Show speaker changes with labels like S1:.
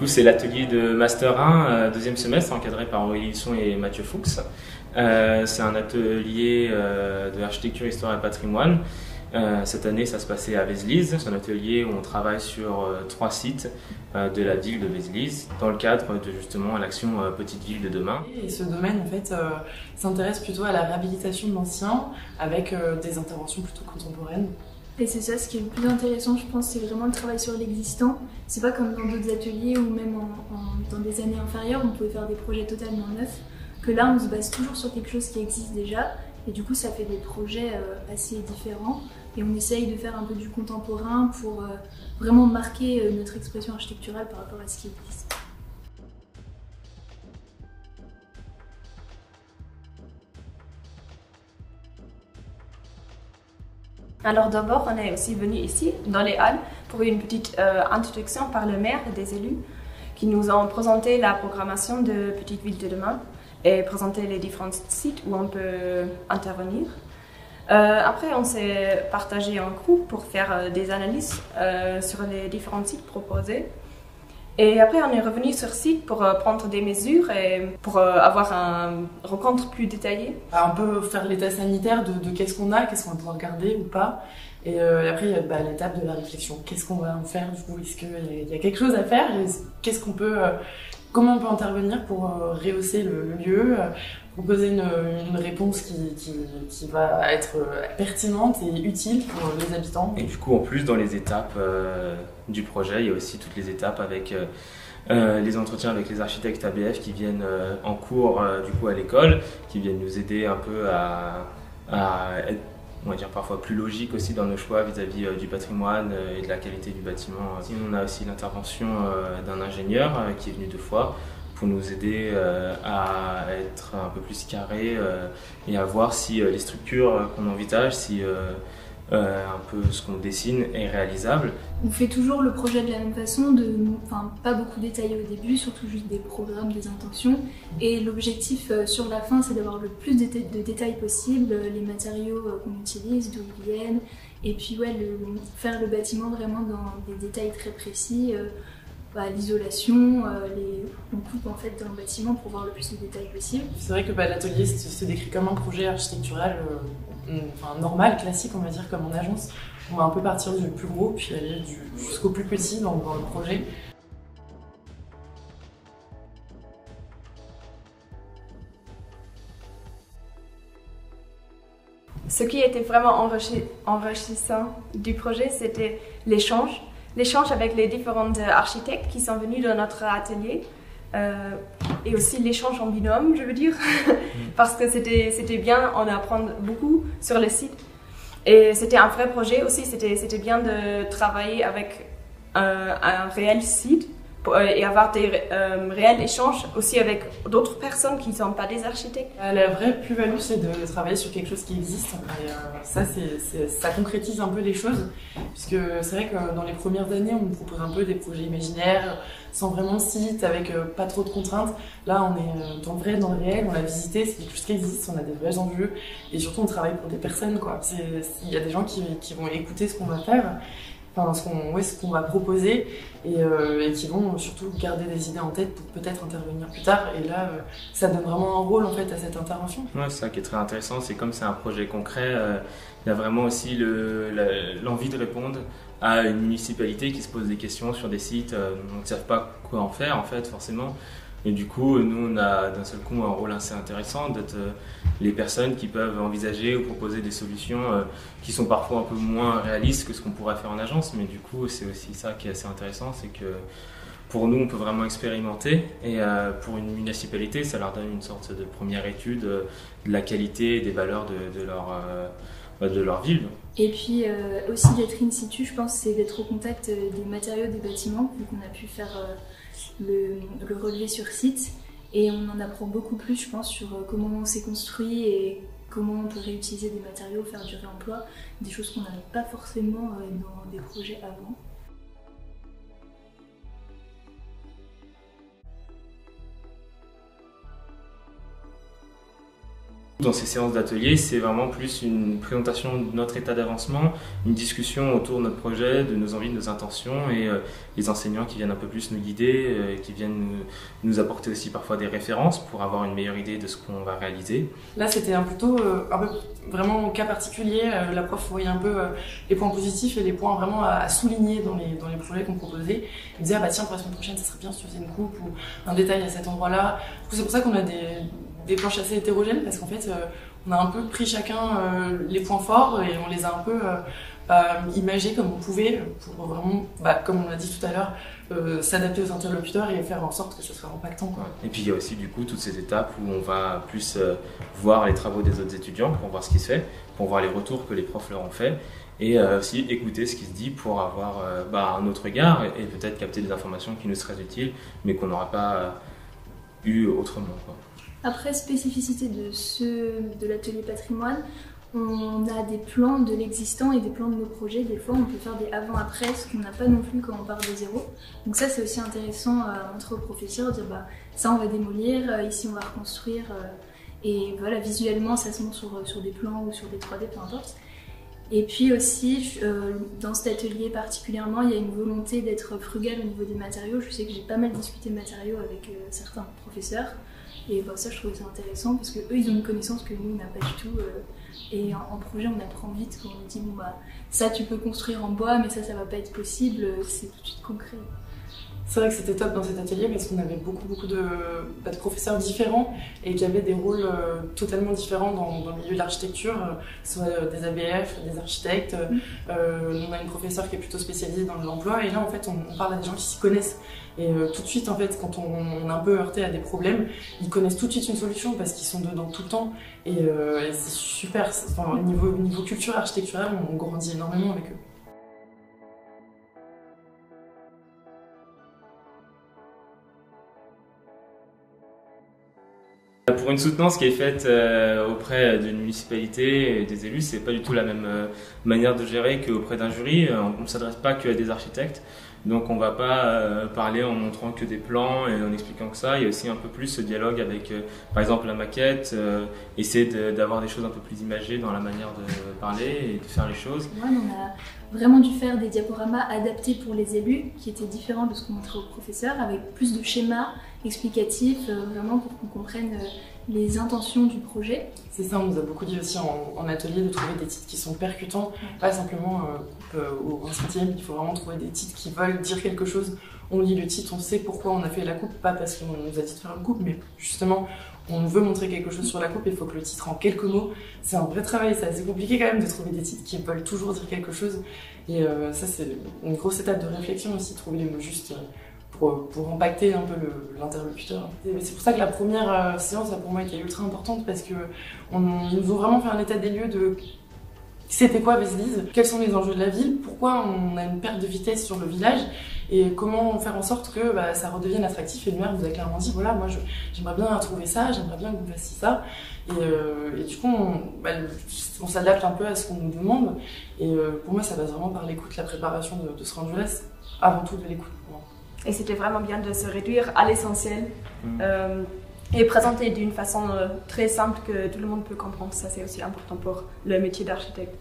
S1: coup, c'est l'atelier de Master 1, deuxième semestre, encadré par Aurélie Husson et Mathieu Fuchs. C'est un atelier de architecture, histoire et patrimoine. Cette année, ça se passait à Vézelise. C'est un atelier où on travaille sur 3 sites de la ville de Vézelise dans le cadre de justement l'action Petite Ville de demain.
S2: Et ce domaine, en fait, s'intéresse plutôt à la réhabilitation de l'ancien avec des interventions plutôt contemporaines.
S3: Et c'est ça, ce qui est le plus intéressant, je pense, c'est vraiment le travail sur l'existant. C'est pas comme dans d'autres ateliers ou même dans des années inférieures, on pouvait faire des projets totalement neufs. Que là, on se base toujours sur quelque chose qui existe déjà. Et du coup, ça fait des projets assez différents. Et on essaye de faire un peu du contemporain pour vraiment marquer notre expression architecturale par rapport à ce qui existe.
S4: Alors d'abord, on est aussi venu ici, dans les Halles, pour une petite introduction par le maire et des élus qui nous ont présenté la programmation de Petite Ville de demain et présenté les différents sites où on peut intervenir. Après, on s'est partagé en groupe pour faire des analyses sur les différents sites proposés. Et après, on est revenu sur site pour prendre des mesures et pour avoir un rencontre plus détaillée.
S2: Un peu faire l'état sanitaire de qu'est-ce qu'on a, qu'est-ce qu'on va pouvoir garder ou pas. Et après, il y a l'étape de la réflexion. Qu'est-ce qu'on va en faire du coup? Est-ce qu'il y a quelque chose à faire? Qu'est-ce qu'on peut, comment on peut intervenir pour rehausser le lieu, proposer une réponse qui va être pertinente et utile pour les habitants.
S1: Et du coup, en plus, dans les étapes du projet, il y a aussi toutes les étapes avec les entretiens avec les architectes ABF qui viennent en cours du coup à l'école, qui viennent nous aider un peu à être, on va dire, parfois plus logique aussi dans nos choix vis-à-vis du patrimoine et de la qualité du bâtiment. On a aussi l'intervention d'un ingénieur qui est venu 2 fois pour nous aider à être un peu plus carré et à voir si les structures qu'on envisage, si un peu ce qu'on dessine est réalisable.
S3: On fait toujours le projet de la même façon, pas beaucoup détaillé au début, surtout juste des programmes, des intentions. Et l'objectif sur la fin, c'est d'avoir le plus de détails possible, les matériaux qu'on utilise, d'où ils viennent, et puis ouais, faire le bâtiment vraiment dans des détails très précis. L'isolation, on coupe en fait dans le bâtiment pour voir le plus de détails possible.
S2: C'est vrai que l'atelier se décrit comme un projet architectural normal, classique, on va dire, comme en agence. On va un peu partir du plus gros puis aller jusqu'au plus petit dans le projet.
S4: Ce qui était vraiment enrichissant du projet, c'était l'échange. L'échange avec les différents architectes qui sont venus dans notre atelier et aussi l'échange en binôme, je veux dire, parce que c'était bien, on apprend beaucoup sur le site et c'était un vrai projet aussi, c'était bien de travailler avec un réel site et avoir des réels échanges aussi avec d'autres personnes qui ne sont pas des architectes.
S2: La vraie plus-value, c'est de travailler sur quelque chose qui existe. Et ça concrétise un peu les choses, puisque c'est vrai que dans les premières années, on nous propose un peu des projets imaginaires, sans vraiment de site, avec pas trop de contraintes. Là, on est dans le réel, on l'a visité, c'est quelque chose qui existe, on a des vrais enjeux, et surtout on travaille pour des personnes, quoi. Il y a des gens qui vont écouter ce qu'on va faire, ce qu'on va proposer et qui vont surtout garder des idées en tête pour peut-être intervenir plus tard. Et là, ça donne vraiment un rôle en fait à cette intervention.
S1: Ouais, c'est ça qui est très intéressant, c'est comme c'est un projet concret, il y a vraiment aussi l'envie de répondre à une municipalité qui se pose des questions sur des sites, on ne sait pas quoi en faire en fait forcément. Et du coup, nous, on a d'un seul coup un rôle assez intéressant d'être les personnes qui peuvent envisager ou proposer des solutions qui sont parfois un peu moins réalistes que ce qu'on pourrait faire en agence. Mais du coup, c'est aussi ça qui est assez intéressant, c'est que pour nous, on peut vraiment expérimenter. Et pour une municipalité, ça leur donne une sorte de première étude de la qualité et des valeurs de leur ville.
S3: Et puis aussi d'être in situ, je pense, c'est d'être au contact des matériaux des bâtiments, vu qu'on a pu faire le relevé sur site. Et on en apprend beaucoup plus, je pense, sur comment c'est construit et comment on peut réutiliser des matériaux, faire du réemploi, des choses qu'on n'avait pas forcément dans des projets avant.
S1: dans ces séances d'atelier, c'est vraiment plus une présentation de notre état d'avancement, une discussion autour de notre projet, de nos envies, de nos intentions, et les enseignants qui viennent un peu plus nous guider, qui viennent nous apporter aussi parfois des références pour avoir une meilleure idée de ce qu'on va réaliser.
S2: Là, c'était un peu vraiment au cas particulier. La prof voyait un peu les points positifs et les points vraiment à souligner dans les projets qu'on proposait. Elle disait, ah bah tiens, pour la semaine prochaine, ça serait bien si tu faisais une coupe ou un détail à cet endroit-là. C'est pour ça qu'on a des planches assez hétérogènes, parce qu'en fait, on a un peu pris chacun les points forts et on les a un peu imagés comme on pouvait pour vraiment, comme on l'a dit tout à l'heure, s'adapter aux interlocuteurs et faire en sorte que ce soit impactant, quoi.
S1: Et puis il y a aussi du coup toutes ces étapes où on va plus voir les travaux des autres étudiants pour voir ce qui se fait, pour voir les retours que les profs leur ont fait, et aussi écouter ce qui se dit pour avoir un autre regard et peut-être capter des informations qui nous seraient utiles mais qu'on n'aurait pas eu autrement, quoi.
S3: Après, spécificité de l'atelier patrimoine, on a des plans de l'existant et des plans de nos projets. Des fois, on peut faire des avant-après, ce qu'on n'a pas non plus quand on part de zéro. Donc ça, c'est aussi intéressant à montrer aux professeurs, dire ça, on va démolir, ici, on va reconstruire. Et voilà, visuellement, ça se montre sur des plans ou sur des 3D, peu importe. Et puis aussi, dans cet atelier particulièrement, il y a une volonté d'être frugal au niveau des matériaux. Je sais que j'ai pas mal discuté de matériaux avec certains professeurs. Et ça, je trouve ça intéressant parce qu'eux, ils ont une connaissance que nous, on n'a pas du tout. Et en projet, on apprend vite quand on dit ça, tu peux construire en bois, mais ça va pas être possible. C'est tout de suite concret.
S2: C'est vrai que c'était top dans cet atelier parce qu'on avait beaucoup de professeurs différents et qui avaient des rôles totalement différents dans le milieu de l'architecture, que ce soit des ABF, des architectes. On a une professeure qui est plutôt spécialisée dans l'emploi et là, en fait, on parle à des gens qui s'y connaissent. Et tout de suite, en fait, quand on est un peu heurté à des problèmes, ils connaissent tout de suite une solution parce qu'ils sont dedans tout le temps. Et c'est super. Au niveau culture architecturale, on grandit énormément avec eux.
S1: Pour une soutenance qui est faite auprès d'une municipalité et des élus, c'est pas du tout la même manière de gérer qu'auprès d'un jury. On ne s'adresse pas qu'à des architectes, donc on va pas parler en montrant que des plans et en expliquant que ça. Il y a aussi un peu plus ce dialogue avec, par exemple, la maquette, essayer d'avoir des choses un peu plus imagées dans la manière de parler et de faire les choses.
S3: Ouais, on a vraiment dû faire des diaporamas adaptés pour les élus, qui étaient différents de ce qu'on montrait aux professeurs, avec plus de schémas explicatifs, vraiment pour qu'on comprenne les intentions du projet.
S2: C'est ça, on nous a beaucoup dit aussi en atelier de trouver des titres qui sont percutants, pas simplement coupe au 20e, il faut vraiment trouver des titres qui veulent dire quelque chose. On lit le titre, on sait pourquoi on a fait la coupe, pas parce qu'on nous a dit de faire une coupe, mais justement on veut montrer quelque chose sur la coupe, il faut que le titre en quelques mots, c'est un vrai travail, c'est assez compliqué quand même de trouver des titres qui veulent toujours dire quelque chose. Et ça c'est une grosse étape de réflexion aussi, trouver les mots justes pour impacter un peu l'interlocuteur. C'est pour ça que la première séance pour moi était ultra importante parce qu'ils nous ont vraiment fait un état des lieux de c'était quoi Vézelise, quels sont les enjeux de la ville, pourquoi on a une perte de vitesse sur le village et comment faire en sorte que ça redevienne attractif. Et le maire nous a clairement dit voilà, moi j'aimerais bien trouver ça, j'aimerais bien que vous fassiez ça. Et du coup on s'adapte un peu à ce qu'on nous demande et pour moi ça passe vraiment par l'écoute, la préparation de ce rendu-là, avant tout de l'écoute.
S4: Et c'était vraiment bien de se réduire à l'essentiel et présenter d'une façon très simple que tout le monde peut comprendre. Ça, c'est aussi important pour le métier d'architecte.